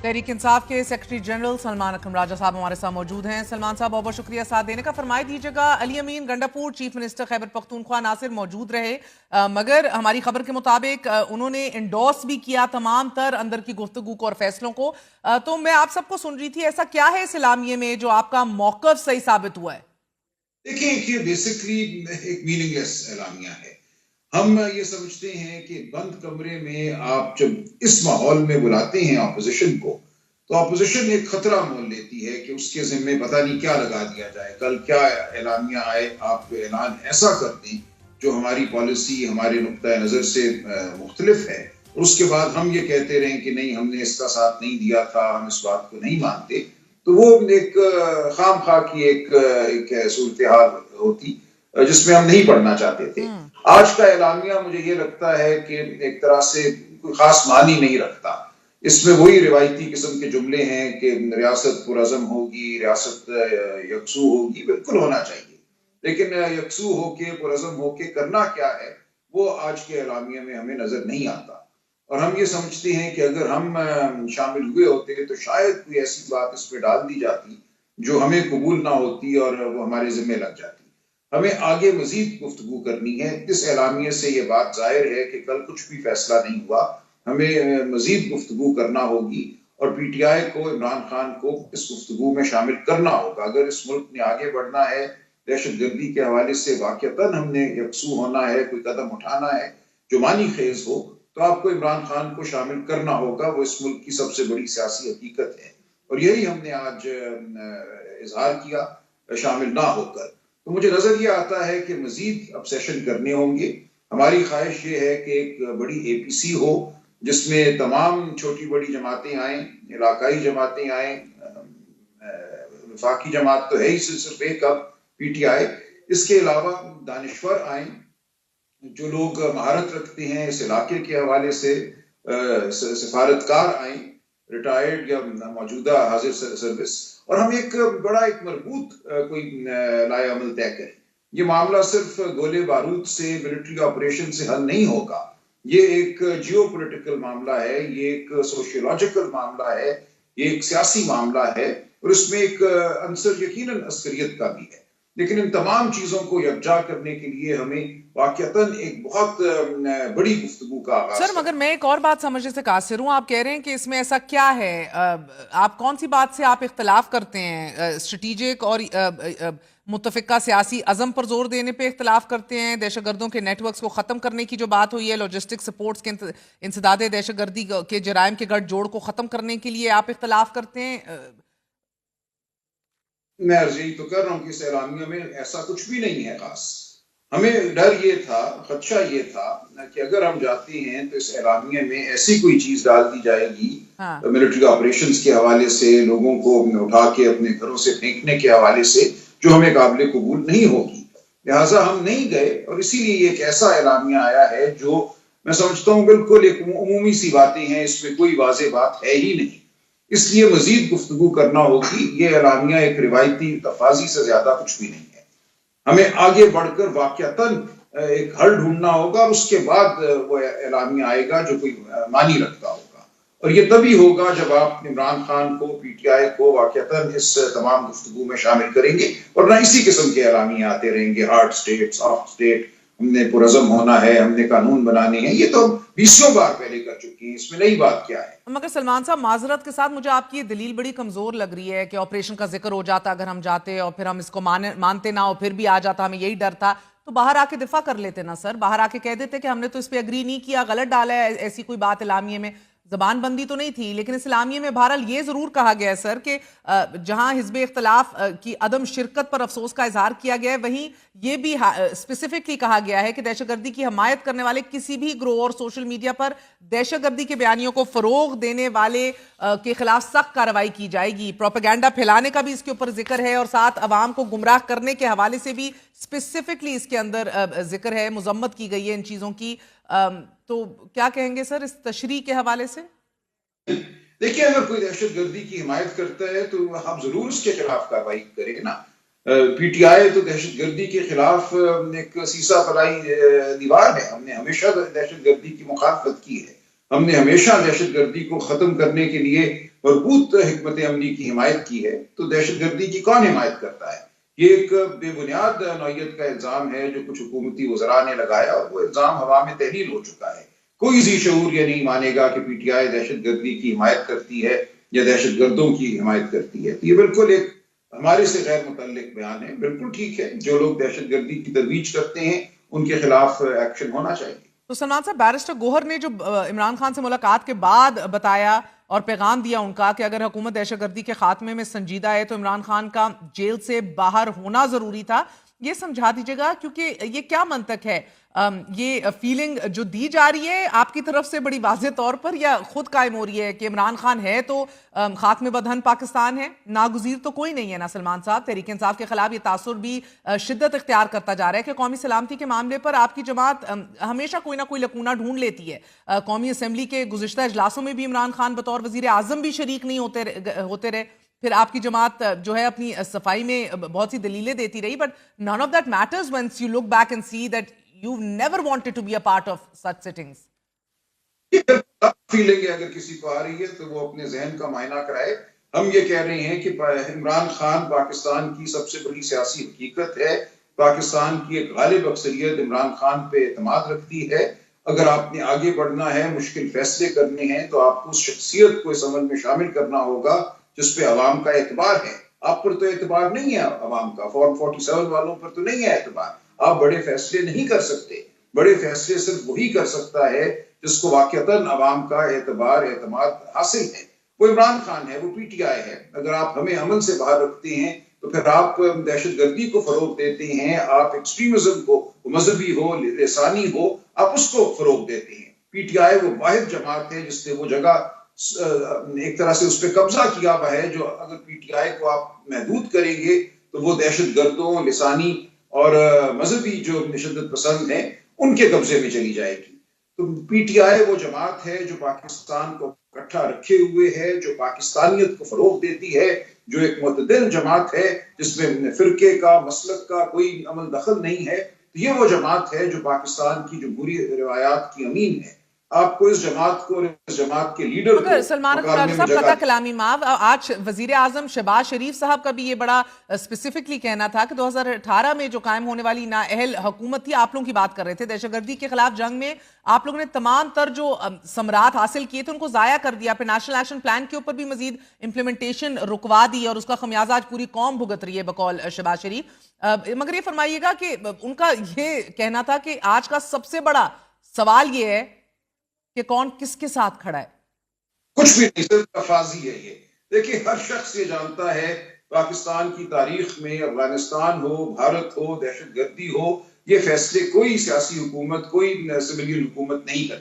तहरीक इंसाफ के secretary general Salman अकरम राजा साहब हमारे साथ मौजूद हैं। सलमान साहब बहुत बहुत शुक्रिया साथ देने का। फरमाई दीजिएगा, अली अमीन गंडापुर चीफ मिनिस्टर खैबर पख्तूनख्वा नासिर मौजूद रहे, मगर हमारी खबर के मुताबिक उन्होंने इंडोर्स भी किया तमाम तर अंदर की गुफ्तगू को और फैसलों को। तो मैं आप सबको सुन रही थी, ऐसा क्या है इस एलामिये में जो आपका मौक़िफ़ सही साबित हुआ है? देखिए, ये बेसिकली एक मीनिंगलेस एलामिया है। हम ये समझते हैं कि बंद कमरे में आप जब इस माहौल में बुलाते हैं ऑपोजिशन को, तो ऑपोजिशन एक खतरा मोल लेती है कि उसके ज़िम्मे पता नहीं क्या लगा दिया जाए, कल क्या एलामिया आए, आप ऐलान ऐसा कर दें जो हमारी पॉलिसी हमारे नुक्ता नज़र से मुख्तलिफ है, और उसके बाद हम ये कहते रहें कि नहीं, हमने इसका साथ नहीं दिया था, हम इस बात को नहीं मानते। तो वो एक खाम खा की एक सूरत हाल होती जिसमें हम नहीं पढ़ना चाहते थे। आज का एलामिया मुझे ये लगता है कि एक तरह से कोई खास मानी नहीं रखता। इसमें वही रिवायती किस्म के जुमले हैं कि रियासत पुरअज़म होगी, रियासत यकसू होगी, बिल्कुल होना चाहिए, लेकिन यकसू होके पुरअज़म होके करना क्या है वो आज के एलामिया में हमें नजर नहीं आता। और हम ये समझते हैं कि अगर हम शामिल हुए होते तो शायद कोई ऐसी बात इस पे डाल दी जाती जो हमें कबूल ना होती और वो हमारे जिम्मे लग जाती। हमें आगे मजीद गुफ्तगू करनी है। इस एलामिये से ये बात जाहिर है कि कल कुछ भी फैसला नहीं हुआ, हमें मजीद गुफ्तगू करना होगी और पीटीआई को, इमरान खान को इस गुफ्तगू में शामिल करना होगा। अगर इस मुल्क ने आगे बढ़ना है, दहशत गर्दी के हवाले से वाक़तन हमने यकसू होना है, कोई कदम उठाना है जो मानी खेज हो, तो आपको इमरान खान को शामिल करना होगा। वो इस मुल्क की सबसे बड़ी सियासी हकीकत है और यही हमने आज इजहार किया शामिल ना होकर। तो मुझे नजर ये आता है कि मजीद ऑब्सेशन करने होंगे। हमारी ख्वाहिश ये है कि एक बड़ी एपीसी हो जिसमें तमाम छोटी बड़ी जमातें आएं, इलाकाई जमातें आएं, वफाकी जमात तो है ही सिर्फ एक अब पीटीआई, इसके अलावा दानिश्वर आएं जो लोग महारत रखते हैं इस इलाके के हवाले से, सिफारतकार आए, रिटायर्ड या मौजूदा हाजिर सर्विस, और हम एक मरबूत कोई लाए अमल तय करें। ये मामला सिर्फ गोले बारूद से, मिलिट्री ऑपरेशन से हल नहीं होगा। ये एक जियो पोलिटिकल मामला है, ये एक सोशियोलॉजिकल मामला है, ये एक सियासी मामला है और इसमें एक अंसर यकीनन अस्करियत का भी है। लेकिन इन तमाम चीजों को यकजा करने के लिए हमें वाकईतन एक बहुत बड़ी गुफ्तगू का आगाज। सर, मगर मैं एक और बात समझने से कासिर हूँ। आप कह रहे हैं कि इसमें ऐसा क्या है, आप कौन सी बात से आप इख्तलाफ करते हैं? स्ट्रेटेजिक और मुत्तफिका सियासी अज़म पर जोर देने पे इख्तलाफ करते हैं, दहशतगर्दों के नेटवर्क्स को ख़त्म करने की जो बात हुई है, लॉजिस्टिक सपोर्ट्स के इंसदादे दहशतगर्दी के जराइम के गठजोड़ को ख़त्म करने के लिए आप इख्तलाफ करते हैं? मैं अर्ज़ यही तो कर रहा हूँ कि इस एलामिया में ऐसा कुछ भी नहीं है खास। हमें डर ये था, खदशा ये था कि अगर हम जाते हैं तो इस एलामिया में ऐसी कोई चीज डाल दी जाएगी मिलिट्री ऑपरेशंस के हवाले से, लोगों को उठा के अपने घरों से फेंकने के हवाले से, जो हमें काबिल कबूल नहीं होगी। लिहाजा हम नहीं गए और इसीलिए ये एक ऐसा एलामिया आया है जो मैं समझता हूँ बिल्कुल एक उमूमी सी बातें हैं, इसमें कोई वाज़ेह बात है ही नहीं। इसलिए मजीद गुफ्तगू करना होगी। ये एलामिया एक रिवायती तफाजी से ज्यादा कुछ भी नहीं है। हमें आगे बढ़कर वाकयातन एक हल ढूंढना होगा, उसके बाद वो एलामिया आएगा जो कोई मानी रखता होगा। और ये तभी होगा जब आप इमरान खान को, पीटीआई को वाकयातन इस तमाम गुफ्तगू में शामिल करेंगे, और ना इसी किस्म के एलामिया आते रहेंगे, हार्ड स्टेट, सॉफ्ट स्टेट, हमने पुरअज़म होना है, हमने कानून बनाने हैं। ये तो 20 बार पहले कर चुकी है, इसमें नई बात क्या है? मगर सलमान साहब, माजरत के साथ मुझे आपकी ये दलील बड़ी कमजोर लग रही है कि ऑपरेशन का जिक्र हो जाता अगर हम जाते और फिर हम इसको मानते ना और फिर भी आ जाता, हमें यही डर था, तो बाहर आके दिफा कर लेते ना सर। बाहर आके कह देते कि हमने तो इस पे अग्री नहीं किया, गलत डाला है, ऐसी कोई बात इलामिये में, जबान बंदी तो नहीं थी, लेकिन इस्लामिया में बहरहाल ये जरूर कहा गया है सर कि जहां हिज़्ब इख्तलाफ की अदम शिरकत पर अफसोस का इजहार किया गया है, वहीं ये भी स्पेसिफिकली कहा गया है कि दहशतगर्दी की हमायत करने वाले किसी भी ग्रोह और सोशल मीडिया पर दहशतगर्दी के बयानियों को फरोग देने वाले के खिलाफ सख्त कार्रवाई की जाएगी। प्रोपेगेंडा फैलाने का भी इसके ऊपर जिक्र है और साथ अवाम को गुमराह करने के हवाले से भी स्पेसिफिकली इसके अंदर जिक्र है, मुजम्मत की गई है इन चीजों की। तो क्या कहेंगे सर इस तशरीह के हवाले से? देखिए, अगर कोई दहशतगर्दी की हिमायत करता है तो हम जरूर उसके खिलाफ कार्रवाई करेंगे ना। पीटीआई तो दहशतगर्दी के खिलाफ एक सीसा फलाई दीवार है। हमने हमेशा दहशतगर्दी की मुखालफत की है। हमने हमेशा दहशतगर्दी को खत्म करने के लिए مربوط حکمت عملی کی حمایت کی ہے تو دہشت گردی کی کون حمایت کرتا ہے؟ یہ ایک بے بنیاد نوعیت کا الزام ہے جو کچھ حکومتی وزراء نے لگایا اور وہ الزام ہوا میں تحلیل ہو چکا ہے. کوئی ذی شعور یہ نہیں مانے گا کہ پی ٹی آئی دہشت گردی کی حمایت کرتی ہے یا دہشت گردوں کی حمایت کرتی ہے. یہ بالکل ایک ہمارے سے غیر متعلق بیان ہے. بالکل ٹھیک ہے، جو لوگ دہشت گردی کی ترویج کرتے ہیں ان کے خلاف ایکشن ہونا چاہیے. تو سلمان صاحب، بیرسٹر گوہر نے جو عمران خان سے ملاقات کے بعد بتایا اور پیغام دیا ان کا کہ اگر حکومت دہشت گردی کے خاتمے میں سنجیدہ ہے تو عمران خان کا جیل سے باہر ہونا ضروری تھا، یہ سمجھا دیجیے گا کیونکہ یہ کیا منطق ہے؟ یہ فیلنگ جو دی جا رہی ہے آپ کی طرف سے بڑی واضح طور پر، یا خود قائم ہو رہی ہے کہ عمران خان ہے تو خاتمے بدہن پاکستان ہے، ناگزیر تو کوئی نہیں ہے نا؟ سلمان صاحب، تحریک انصاف کے خلاف یہ تاثر بھی شدت اختیار کرتا جا رہا ہے کہ قومی سلامتی کے معاملے پر آپ کی جماعت ہمیشہ کوئی نہ کوئی لکونہ ڈھونڈ لیتی ہے. قومی اسمبلی کے گزشتہ اجلاسوں میں بھی عمران خان بطور وزیر اعظم بھی شریک نہیں ہوتے رہے. پھر آپ کی جماعت جو ہے اپنی صفائی میں بہت سی دلیلیں دیتی رہی. But none of that matters once you look back and see that you never wanted to be a part of such sittings. Feeling اگر کسی کو آ رہی ہے تو وہ اپنے ذہن کا معائنہ کرائے. ہم یہ کہہ رہے ہیں کہ عمران خان پاکستان کی سب سے بڑی سیاسی حقیقت ہے. پاکستان کی ایک غالب اکثریت عمران خان پہ اعتماد رکھتی ہے. اگر آپ نے آگے بڑھنا ہے، مشکل فیصلے کرنے ہیں، تو آپ کو اس شخصیت کو اس عمل میں شامل کرنا ہوگا جس پہ عوام کا اعتبار ہے. آپ پر تو اعتبار نہیں ہے عوام کا، فارم 47 والوں پر تو نہیں ہے اعتبار. آپ بڑے فیصلے نہیں کر سکتے. بڑے فیصلے صرف وہی کر سکتا ہے جس کو واقعتاً عوام کا اعتماد حاصل ہے. وہ عمران خان ہے، وہ پی ٹی آئی ہے. اگر آپ ہمیں عمل سے باہر رکھتے ہیں تو پھر آپ دہشت گردی کو فروغ دیتے ہیں، آپ ایکسٹریمزم کو، مذہبی ہو لسانی ہو، آپ اس کو فروغ دیتے ہیں. پی ٹی آئی وہ واحد جماعت ہے جس نے وہ جگہ ایک طرح سے اس پہ قبضہ کیا ہوا ہے جو اگر پی ٹی آئی کو آپ محدود کریں گے تو وہ دہشت گردوں، لسانی اور مذہبی جو تشدد پسند ہیں ان کے قبضے میں چلی جائے گی. تو پی ٹی آئی وہ جماعت ہے جو پاکستان کو اکٹھا رکھے ہوئے ہے، جو پاکستانیت کو فروغ دیتی ہے، جو ایک معتدل جماعت ہے جس میں فرقے کا، مسلک کا کوئی عمل دخل نہیں ہے. تو یہ وہ جماعت ہے جو پاکستان کی جمہوری روایات کی امین ہے. آپ کو اس جماعت کو اور اس جماعت کے لیڈر کو سلمان صاحب قطع کلامی معاف، آج وزیر اعظم شہباز شریف صاحب کا بھی یہ بڑا اسپیسیفکلی کہنا تھا کہ 2018 میں جو قائم ہونے والی نااہل حکومت تھی، آپ لوگوں کی بات کر رہے تھے، دہشت گردی کے خلاف جنگ میں آپ لوگوں نے تمام تر جو ثمرات حاصل کیے تھے ان کو ضائع کر دیا. پھر نیشنل ایکشن پلان کے اوپر بھی مزید امپلیمنٹیشن رکوا دی اور اس کا خمیازہ آج پوری قوم بھگت رہی ہے بقول شہباز شریف. مگر یہ فرمائیے گا کہ ان کا یہ کہنا تھا کہ آج کا سب سے بڑا سوال یہ ہے کہ کون کس کے ساتھ کھڑا ہے. کچھ بھی نہیں، صرف تفاضی ہے. یہ دیکھیں، ہر شخص یہ جانتا ہے پاکستان کی تاریخ میں افغانستان ہو، بھارت ہو، دہشت گردی ہو، یہ فیصلے کوئی سیاسی حکومت، کوئی سویلین حکومت نہیں کرتی.